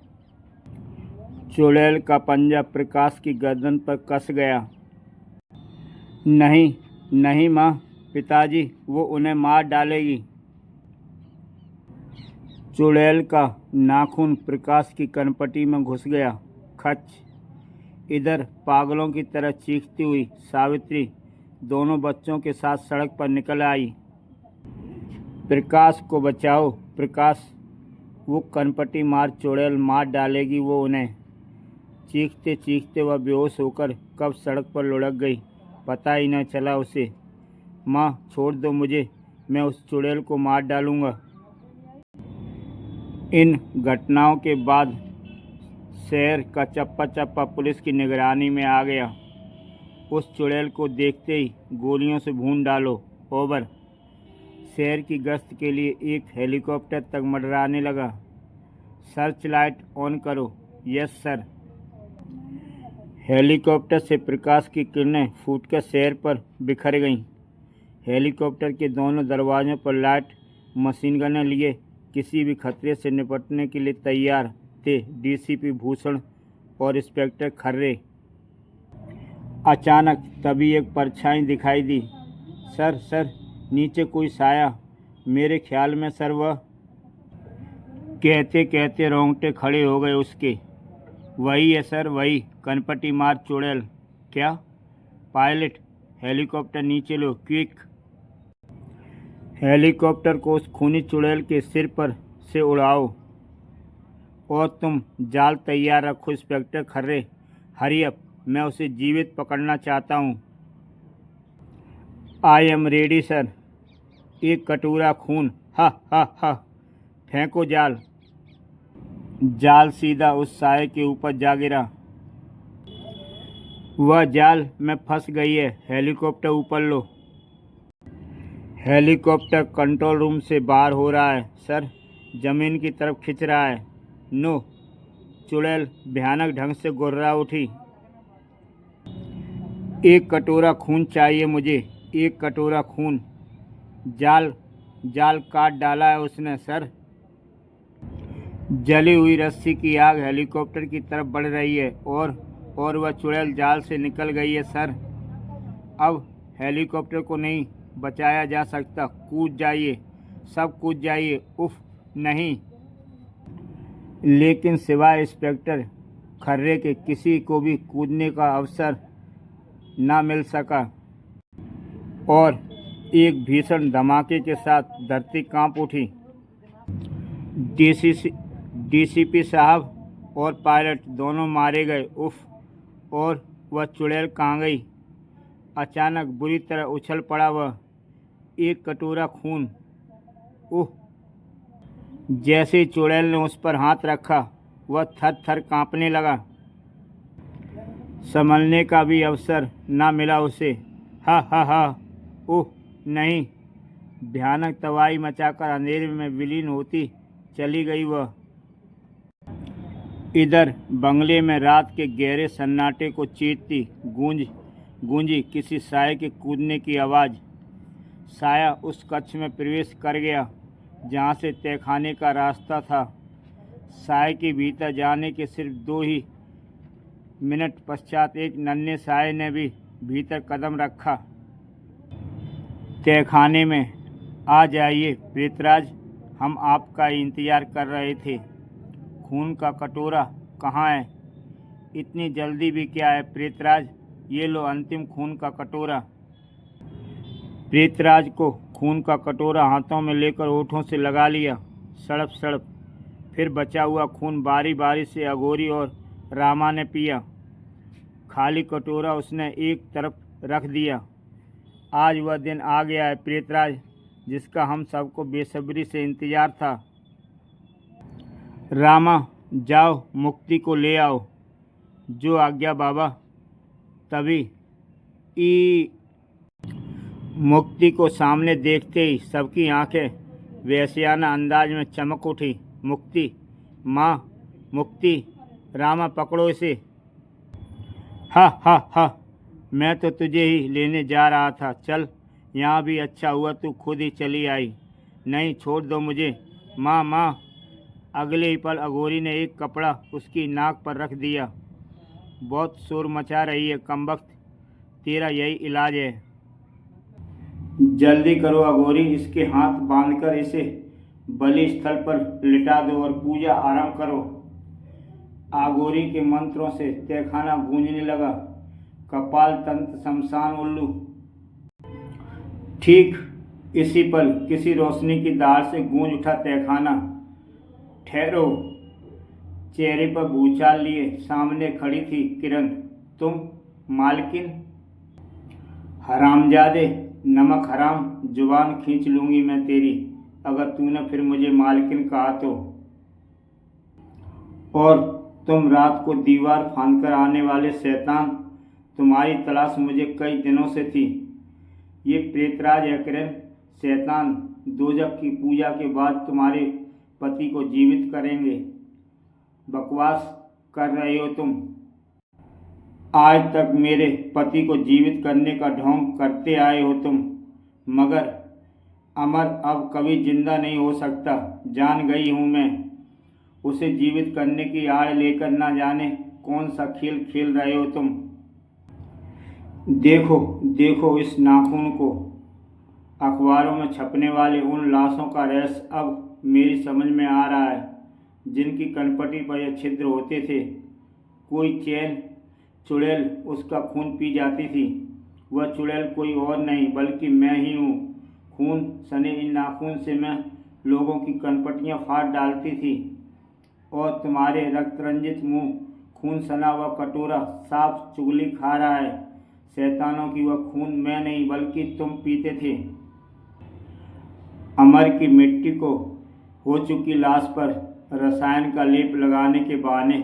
चुड़ैल का पंजा प्रकाश की गर्दन पर कस गया। नहीं नहीं माँ, पिताजी, वो उन्हें मार डालेगी। चुड़ैल का नाखून प्रकाश की कनपटी में घुस गया। खच! इधर पागलों की तरह चीखती हुई सावित्री दोनों बच्चों के साथ सड़क पर निकल आई। प्रकाश को बचाओ, प्रकाश, वो कनपटी मार चुड़ैल मार डालेगी वो उन्हें। चीखते चीखते वह बेहोश होकर कब सड़क पर लुढ़क गई, पता ही न चला उसे। माँ, छोड़ दो मुझे, मैं उस चुड़ैल को मार डालूंगा। इन घटनाओं के बाद शहर का चप्पा चप्पा पुलिस की निगरानी में आ गया। उस चुड़ैल को देखते ही गोलियों से भून डालो। ओवर। शहर की गश्त के लिए एक हेलीकॉप्टर तक मंडराने लगा। सर्च लाइट ऑन करो। Yes sir. हेलीकॉप्टर से प्रकाश की किरणें फूटकर शहर पर बिखर गईं। हेलीकॉप्टर के दोनों दरवाजों पर लाइट मशीन गनें लिए किसी भी खतरे से निपटने के लिए तैयार थे डीसीपी भूषण और इंस्पेक्टर खर्रे। अचानक तभी एक परछाई दिखाई दी। सर सर, नीचे कोई साया, मेरे ख्याल में सर वह। कहते कहते रोंगटे खड़े हो गए उसके। वही है सर, वही, कनपटी मार चुड़ैल। क्या? पायलट, हेलीकॉप्टर नीचे लो, क्विक। हेलीकॉप्टर को उस खूनी चुड़ैल के सिर पर से उड़ाओ। और तुम जाल तैयार रखो इंस्पेक्टर खर्रे। हरी अप, मैं उसे जीवित पकड़ना चाहता हूँ। I am ready sir. एक कटोरा खून, हा हा हा। फेंको जाल। जाल सीधा उस साये के ऊपर जा गिरा। वह जाल में फंस गई है। हेलीकॉप्टर ऊपर लो। हेलीकॉप्टर कंट्रोल रूम से बाहर हो रहा है सर, जमीन की तरफ खिंच रहा है। नो। चुड़ैल भयानक ढंग से गुर्रा उठी। एक कटोरा खून चाहिए मुझे, एक कटोरा खून। जाल जाल काट डाला है उसने सर। जली हुई रस्सी की आग हेलीकॉप्टर की तरफ बढ़ रही है और वह चुड़ैल जाल से निकल गई है सर। अब हेलीकॉप्टर को नहीं बचाया जा सकता। कूद जाइए, सब कूद जाइए। उफ, नहीं। लेकिन सिवाय इंस्पेक्टर खर्रे के किसी को भी कूदने का अवसर ना मिल सका और एक भीषण धमाके के साथ धरती कांप उठी। डीसीपी साहब और पायलट दोनों मारे गए। उफ, और वह चुड़ैल कहाँ गई? अचानक बुरी तरह उछल पड़ा वह। एक कटोरा खून। उह। जैसे ही चुड़ैल ने उस पर हाथ रखा, वह थर थर कांपने लगा। संभलने का भी अवसर ना मिला उसे। हा हा हा। ओह नहीं। भयानक तबाही मचाकर अंधेरे में विलीन होती चली गई वह। इधर बंगले में रात के गहरे सन्नाटे को चीरती गूंजी किसी साये के कूदने की आवाज़। साया उस कक्ष में प्रवेश कर गया जहाँ से तहखाने का रास्ता था। साये के भीतर जाने के सिर्फ 2 ही मिनट पश्चात एक नन्हे साये ने भी भीतर कदम रखा। तहखाने में आ जाइए प्रेतराज, हम आपका इंतज़ार कर रहे थे। खून का कटोरा कहाँ है? इतनी जल्दी भी क्या है प्रेतराज? ये लो अंतिम खून का कटोरा। प्रेतराज को खून का कटोरा हाथों में लेकर होठों से लगा लिया। सड़प सड़प। फिर बचा हुआ खून बारी बारी से अघोरी और रामा ने पिया। खाली कटोरा उसने एक तरफ रख दिया। आज वह दिन आ गया है प्रेतराज, जिसका हम सबको बेसब्री से इंतजार था। रामा, जाओ मुक्ति को ले आओ। जो आज्ञा बाबा। तभी मुक्ति को सामने देखते ही सबकी आंखें वैश्याना अंदाज में चमक उठी। मुक्ति, माँ, मुक्ति। रामा, पकड़ो इसे। हा हा हा। मैं तो तुझे ही लेने जा रहा था। चल, यहाँ भी अच्छा हुआ तू खुद ही चली आई। नहीं, छोड़ दो मुझे। माँ, माँ। अगले ही पल अघोरी ने एक कपड़ा उसकी नाक पर रख दिया। बहुत शोर मचा रही है कमबख्त, तेरा यही इलाज है। जल्दी करो अघोरी, इसके हाथ बांधकर इसे बलि स्थल पर लिटा दो और पूजा आरंभ करो। अघोरी के मंत्रों से तहखाना गूंजने लगा। कपाल तंत्र शमशान उल्लू। ठीक इसी पल किसी रोशनी की धार से गूंज उठा तहखाना। ठहरो। चेहरे पर भूचाल लिए सामने खड़ी थी किरण। तुम? मालकिन? हरामजादे, नमक हराम, जुबान खींच लूंगी मैं तेरी अगर तूने फिर मुझे मालकिन कहा तो। और तुम रात को दीवार फांदकर आने वाले शैतान, तुम्हारी तलाश मुझे कई दिनों से थी। ये प्रेतराज है किरण। शैतान दोजख की पूजा के बाद तुम्हारे पति को जीवित करेंगे। बकवास कर रहे हो तुम। आज तक मेरे पति को जीवित करने का ढोंग करते आए हो तुम, मगर अमर अब कभी जिंदा नहीं हो सकता। जान गई हूँ मैं। उसे जीवित करने की आड़ लेकर ना जाने कौन सा खेल खेल रहे हो तुम। देखो देखो इस नाखून को। अखबारों में छपने वाले उन लाशों का रहस्य अब मेरी समझ में आ रहा है, जिनकी कनपटी पर यह छिद्र होते थे। कोई चैन चुड़ैल उसका खून पी जाती थी। वह चुड़ैल कोई और नहीं बल्कि मैं ही हूँ। खून सने इन नाखून से मैं लोगों की कनपटियाँ फाड़ डालती थी और तुम्हारे रक्तरंजित मुंह खून सना वह कटोरा साफ चुगली खा रहा है। शैतानों की वह खून मैं नहीं बल्कि तुम पीते थे। अमर की मिट्टी को हो चुकी लाश पर रसायन का लेप लगाने के बहाने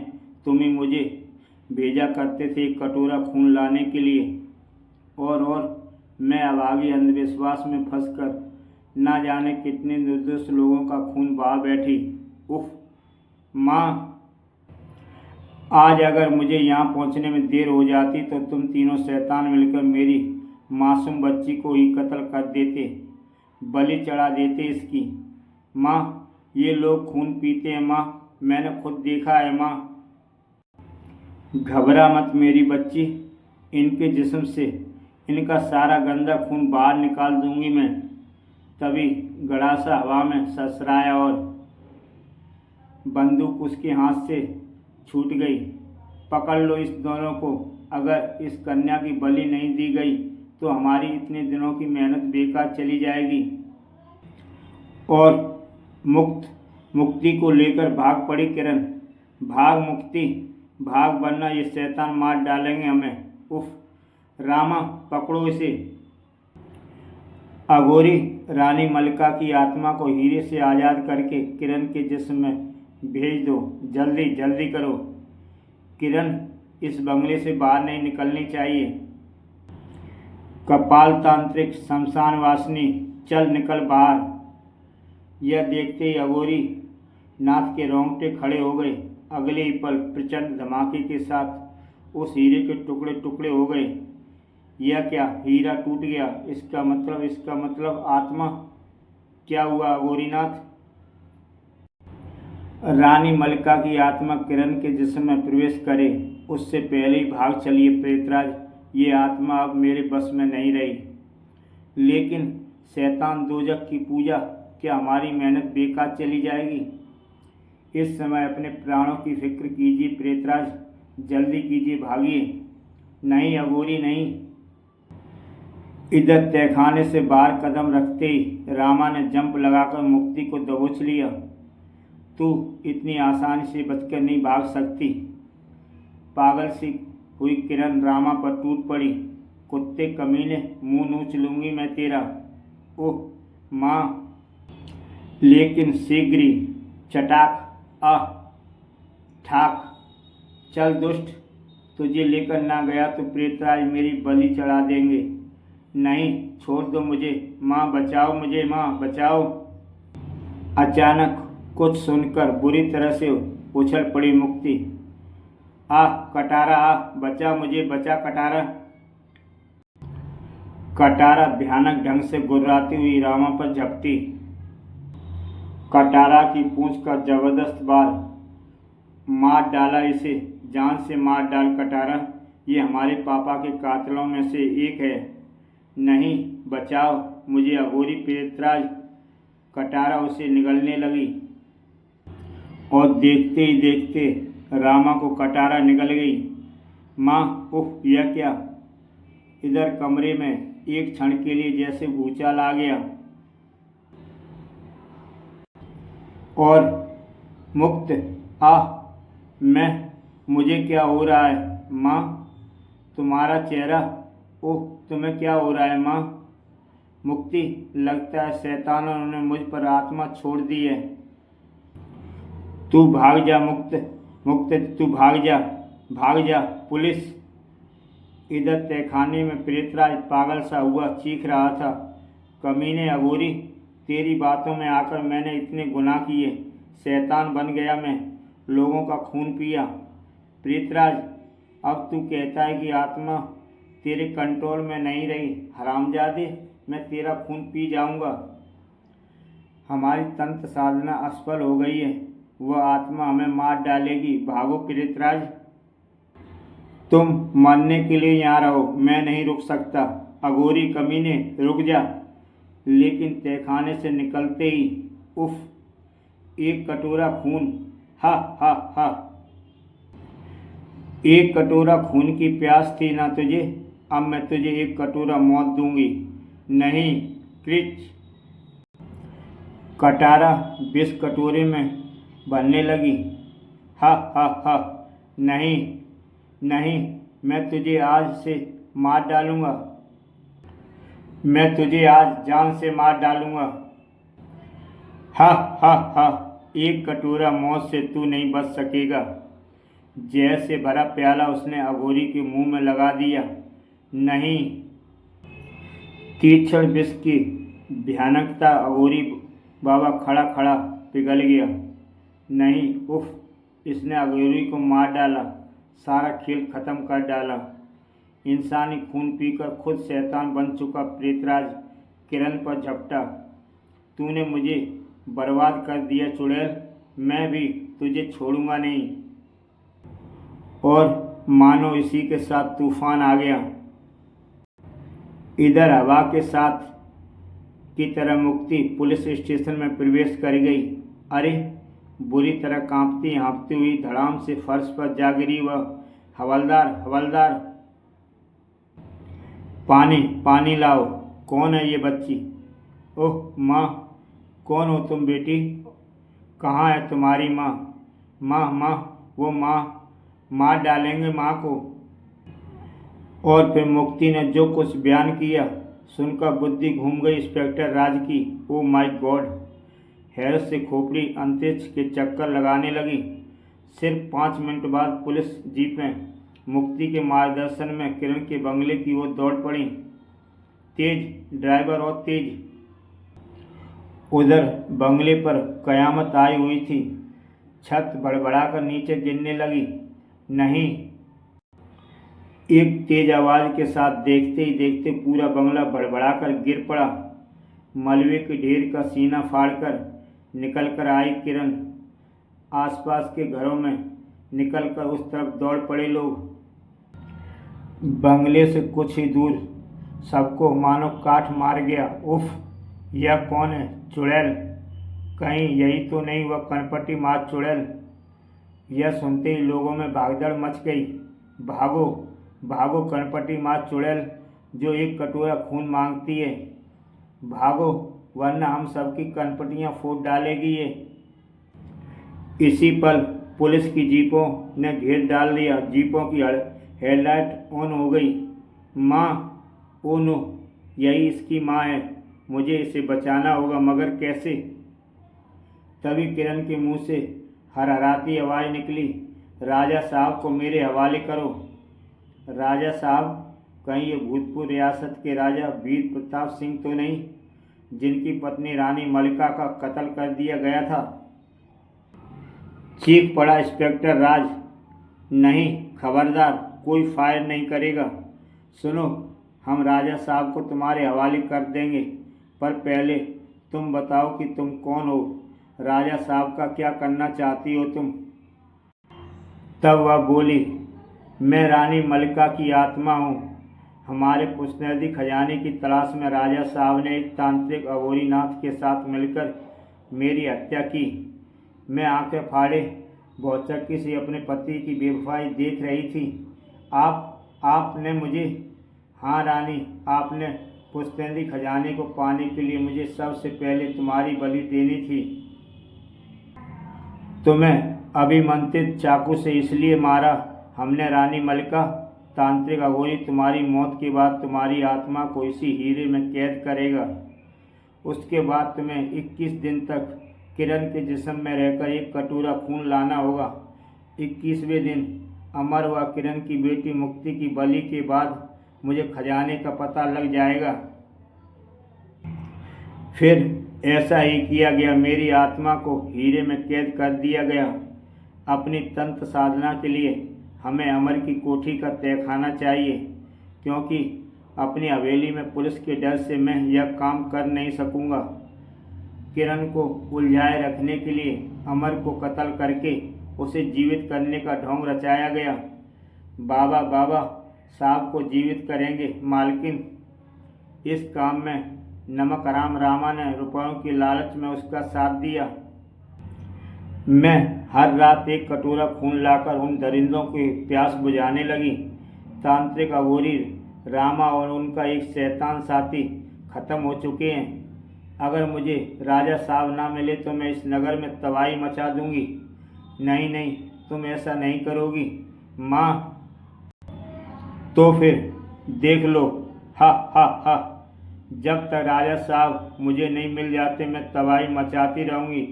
तुम ही मुझे भेजा करते थे एक कटोरा खून लाने के लिए। और मैं अभागी अंधविश्वास में फंसकर ना जाने कितने निर्दोष लोगों का खून बहा बैठी। उफ माँ, आज अगर मुझे यहाँ पहुँचने में देर हो जाती तो तुम तीनों शैतान मिलकर मेरी मासूम बच्ची को ही कत्ल कर देते, बलि चढ़ा देते इसकी। माँ, ये लोग खून पीते हैं माँ, मैंने खुद देखा है माँ। घबरा मत मेरी बच्ची, इनके जिस्म से इनका सारा गंदा खून बाहर निकाल दूंगी मैं। तभी गड़ासा हवा में ससराया और बंदूक उसके हाथ से छूट गई। पकड़ लो इस दोनों को, अगर इस कन्या की बलि नहीं दी गई तो हमारी इतने दिनों की मेहनत बेकार चली जाएगी। और मुक्ति को लेकर भाग पड़ी किरण। भाग मुक्ति, भाग, वरना ये शैतान मार डालेंगे हमें। उफ रामा, पकड़ो इसे। अघोरी रानी मल्लिका की आत्मा को हीरे से आज़ाद करके किरण के जिस्म में भेज दो, जल्दी जल्दी करो। किरण इस बंगले से बाहर नहीं निकलनी चाहिए। कपाल तांत्रिक शमशान वासिनी, चल निकल बाहर। यह देखते ही अघोरी नाथ के रोंगटे खड़े हो गए। अगले ही पल प्रचंड धमाके के साथ उस हीरे के टुकड़े टुकड़े हो गए। यह क्या, हीरा टूट गया? इसका मतलब आत्मा। क्या हुआ अघोरीनाथ? रानी मल्लिका की आत्मा किरण के जिस्म में प्रवेश करे उससे पहले ही भाग चलिए प्रेतराज। ये आत्मा अब मेरे बस में नहीं रही। लेकिन शैतान दोजख की पूजा, क्या हमारी मेहनत बेकार चली जाएगी? इस समय अपने प्राणों की फिक्र कीजिए प्रेतराज, जल्दी कीजिए, भागिए। नहीं अघोरी नहीं। इधर तहखाने से बाहर कदम रखते ही रामा ने जंप लगाकर मुक्ति को दबोच लिया। तू इतनी आसानी से बचकर नहीं भाग सकती। पागल सी हुई किरण रामा पर टूट पड़ी। कुत्ते कमीने, मुंह नोच लूंगी मैं तेरा। ओह माँ। लेकिन शीघ्र ही चटाक, आह ठाक। चल दुष्ट, तुझे लेकर ना गया तो प्रेतराज मेरी बलि चढ़ा देंगे। नहीं, छोड़ दो मुझे माँ, बचाओ मुझे माँ, बचाओ। अचानक कुछ सुनकर बुरी तरह से उछल पड़ी मुक्ति। आह कटारा, आह बचा मुझे, बचा कटारा। कटारा भयानक ढंग से गुर्राती हुई रामा पर झपटी। कटारा की पूंछ का जबरदस्त बार, मार डाला इसे, जान से मार डाल कटारा। ये हमारे पापा के कातिलों में से एक है। नहीं, बचाओ मुझे अघोरी प्रेतराज। कटारा उसे निगलने लगी और देखते ही देखते रामा को कटारा निगल गई। माँ, उफ यह क्या? इधर कमरे में एक क्षण के लिए जैसे भूचाल आ गया और मुक्त, आह मुझे क्या हो रहा है माँ? तुम्हारा चेहरा, ओह तुम्हें क्या हो रहा है माँ? मुक्ति, लगता है शैतानों ने मुझ पर आत्मा छोड़ दी है। तू भाग जा मुक्त, तू भाग जा, भाग जा। पुलिस। इधर तहखाने में प्रेतराज पागल सा हुआ चीख रहा था। कमीने अघोरी, तेरी बातों में आकर मैंने इतने गुनाह किए, शैतान बन गया मैं, लोगों का खून पिया। प्रेतराज, अब तू कहता है कि आत्मा तेरे कंट्रोल में नहीं रही। हरामजादे, मैं तेरा खून पी जाऊंगा। हमारी तंत्र साधना असफल हो गई है, वह आत्मा हमें मार डालेगी। भागो प्रेतराज। तुम मरने के लिए यहाँ रहो, मैं नहीं रुक सकता। अघोरी कमीने, रुक जा। लेकिन तहखाने से निकलते ही उफ, एक कटोरा खून, हा हा हा। एक कटोरा खून की प्यास थी ना तुझे? अब मैं तुझे एक कटोरा मौत दूंगी। नहीं, क्रिच। कटारा विष कटोरे में भरने लगी। हा हा हा। नहीं नहीं, मैं तुझे आज से मार डालूंगा। मैं तुझे आज जान से मार डालूंगा। हा हा हा। एक कटोरा मौत से तू नहीं बच सकेगा। जहर से भरा प्याला उसने अघोरी के मुंह में लगा दिया। नहीं। तीक्ष्ण विष की भयानकता अघोरी बाबा खड़ा खड़ा पिघल गया। नहीं, उफ। इसने अघोरी को मार डाला, सारा खेल खत्म कर डाला। इंसानी खून पीकर खुद शैतान बन चुका प्रेतराज किरण पर झपटा। तूने मुझे बर्बाद कर दिया चुड़ैल, मैं भी तुझे छोड़ूंगा नहीं। और मानो इसी के साथ तूफान आ गया। इधर हवा के साथ की तरह मुक्ति पुलिस स्टेशन में प्रवेश कर गई। अरे, बुरी तरह कांपती हाँफती हुई धड़ाम से फर्श पर जा गिरी वह। हवलदार, हवलदार, पानी, पानी लाओ। कौन है ये बच्ची? ओह माँ, कौन हो तुम बेटी? कहाँ है तुम्हारी माँ? माँ, माँ, वो माँ, मार डालेंगे माँ को। और फिर मुक्ति ने जो कुछ बयान किया सुनकर बुद्धि घूम गई इंस्पेक्टर राज की। Oh my God. हैरत से खोपड़ी अंतरिक्ष के चक्कर लगाने लगी। सिर्फ 5 मिनट बाद पुलिस जीपें मुक्ति के मार्गदर्शन में किरण के बंगले की ओर दौड़ पड़ी। तेज ड्राइवर और तेज। उधर बंगले पर कयामत आई हुई थी। छत बड़बड़ाकर नीचे गिरने लगी। नहीं। एक तेज आवाज के साथ देखते ही देखते पूरा बंगला बड़बड़ाकर गिर पड़ा। मलबे के ढेर का सीना फाड़कर निकलकर आई किरण। आसपास के घरों में निकलकर उस तरफ दौड़ पड़े लोग। बंगले से कुछ ही दूर सबको मानो काठ मार गया। उफ, यह कौन है? चुड़ैल? कहीं यही तो नहीं वह कनपटी मार चुड़ैल? यह सुनते ही लोगों में भागदड़ मच गई। भागो भागो कनपटी मार चुड़ैल जो एक कटोरा खून मांगती है। भागो, वरना हम सबकी कनपटियां फोड़ डालेगी ये। इसी पल पुलिस की जीपों ने घेर डाल दिया। जीपों की हेडलाइट ऑन हो गई। माँ, ओ नो, यही इसकी माँ है। मुझे इसे बचाना होगा, मगर कैसे? तभी किरण के मुंह से हरहराती आवाज़ निकली। राजा साहब को मेरे हवाले करो। राजा साहब? कहीं ये भूतपूर्व रियासत के राजा वीर प्रताप सिंह तो नहीं, जिनकी पत्नी रानी मलिका का कत्ल कर दिया गया था? चीख पड़ा इंस्पेक्टर राज। नहीं, खबरदार, कोई फायर नहीं करेगा। सुनो, हम राजा साहब को तुम्हारे हवाले कर देंगे, पर पहले तुम बताओ कि तुम कौन हो? राजा साहब का क्या करना चाहती हो तुम? तब वह बोली, मैं रानी मलिका की आत्मा हूँ। हमारे पुष्पनिधि खजाने की तलाश में राजा साहब ने एक तांत्रिक अघोरीनाथ के साथ मिलकर मेरी हत्या की। मैं आंखें फाड़े भौचक्की से अपने पति की बेवफाई देख रही थी। आपने मुझे, हाँ रानी, आपने पुष्पनिधि खजाने को पाने के लिए मुझे सबसे पहले तुम्हारी बलि देनी थी। तुम्हें अभिमंत्रित चाकू से इसलिए मारा हमने रानी मलिका। तांत्रिक अघोरी तुम्हारी मौत के बाद तुम्हारी आत्मा को इसी हीरे में कैद करेगा। उसके बाद तुम्हें 21 दिन तक किरण के जिस्म में रहकर एक कटोरा खून लाना होगा। 21वें दिन अमर हुआ किरण की बेटी मुक्ति की बलि के बाद मुझे खजाने का पता लग जाएगा। फिर ऐसा ही किया गया। मेरी आत्मा को हीरे में कैद कर दिया गया। अपनी तंत्र साधना के लिए हमें अमर की कोठी का तहखाना चाहिए, क्योंकि अपनी हवेली में पुलिस के डर से मैं यह काम कर नहीं सकूंगा। किरण को उलझाए रखने के लिए अमर को कत्ल करके उसे जीवित करने का ढोंग रचाया गया। बाबा साहब को जीवित करेंगे मालकिन। इस काम में नमक हराम रामा ने रुपयों की लालच में उसका साथ दिया। मैं हर रात एक कटोरा खून लाकर उन दरिंदों की प्यास बुझाने लगी। तांत्रिक अघोरी रामा और उनका एक शैतान साथी ख़त्म हो चुके हैं। अगर मुझे राजा साहब ना मिले तो मैं इस नगर में तबाही मचा दूंगी। नहीं नहीं, तुम ऐसा नहीं करोगी माँ। तो फिर देख लो, हा हा हा। जब तक राजा साहब मुझे नहीं मिल जाते मैं तबाही मचाती रहूँगी।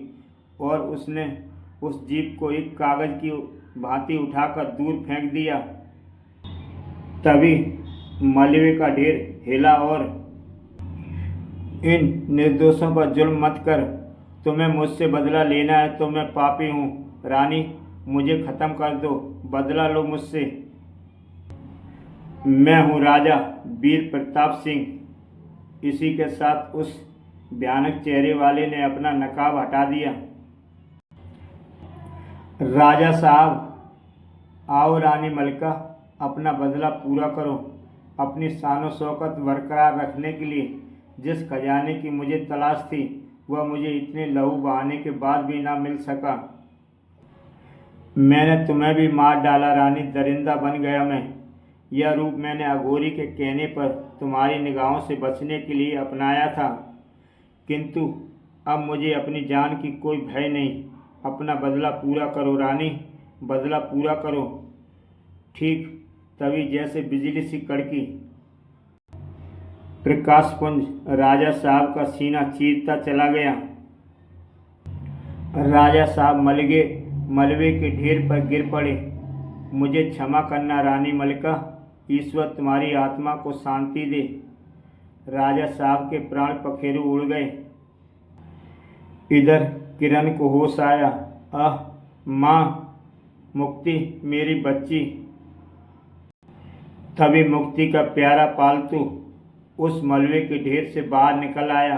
और उसने उस जीप को एक कागज़ की भांति उठाकर दूर फेंक दिया। तभी मलबे का ढेर हिला और इन निर्दोषों पर जुल्म मत कर। तुम्हें मुझसे बदला लेना है तो मैं पापी हूँ। रानी, मुझे ख़त्म कर दो, बदला लो मुझसे। मैं हूँ राजा वीर प्रताप सिंह। इसी के साथ उस भयानक चेहरे वाले ने अपना नकाब हटा दिया। राजा साहब, आओ रानी मलिका, अपना बदला पूरा करो। अपनी शान शौकत बरकरार रखने के लिए जिस खजाने की मुझे तलाश थी वह मुझे इतने लहू बहाने के बाद भी ना मिल सका। मैंने तुम्हें भी मार डाला रानी, दरिंदा बन गया मैं। यह रूप मैंने अघोरी के कहने पर तुम्हारी निगाहों से बचने के लिए अपनाया था, किंतु अब मुझे अपनी जान की कोई भय नहीं। अपना बदला पूरा करो रानी, बदला पूरा करो। ठीक तभी जैसे बिजली सी कड़की, प्रकाशपुंज राजा साहब का सीना चीरता चला गया। राजा साहब मलबे के ढेर पर गिर पड़े। मुझे क्षमा करना रानी मलिका, ईश्वर तुम्हारी आत्मा को शांति दे। राजा साहब के प्राण पखेरु उड़ गए। इधर किरण को होश आया। आह माँ, मुक्ति, मेरी बच्ची। तभी मुक्ति का प्यारा पालतू उस मलबे के ढेर से बाहर निकल आया।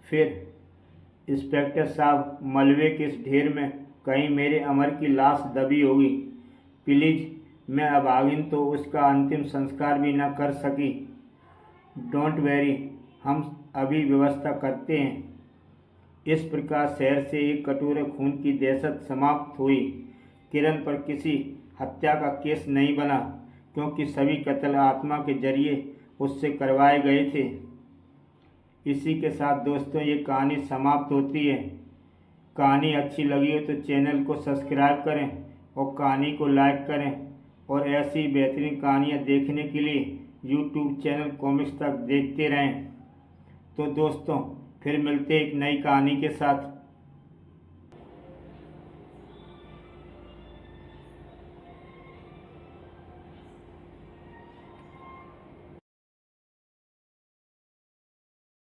फिर इंस्पेक्टर साहब, मलबे के इस ढेर में कहीं मेरे अमर की लाश दबी होगी। प्लीज़, मैं अभागिन तो उसका अंतिम संस्कार भी न कर सकी। डोंट वेरी, हम अभी व्यवस्था करते हैं। इस प्रकार शहर से एक कटोरे खून की दहशत समाप्त हुई। किरण पर किसी हत्या का केस नहीं बना, क्योंकि सभी कत्ल आत्मा के जरिए उससे करवाए गए थे। इसी के साथ दोस्तों ये कहानी समाप्त होती है। कहानी अच्छी लगी हो तो चैनल को सब्सक्राइब करें और कहानी को लाइक करें, और ऐसी बेहतरीन कहानियाँ देखने के लिए यूट्यूब चैनल कॉमिक्स तक देखते रहें। तो दोस्तों फिर मिलते हैं एक नई कहानी के साथ।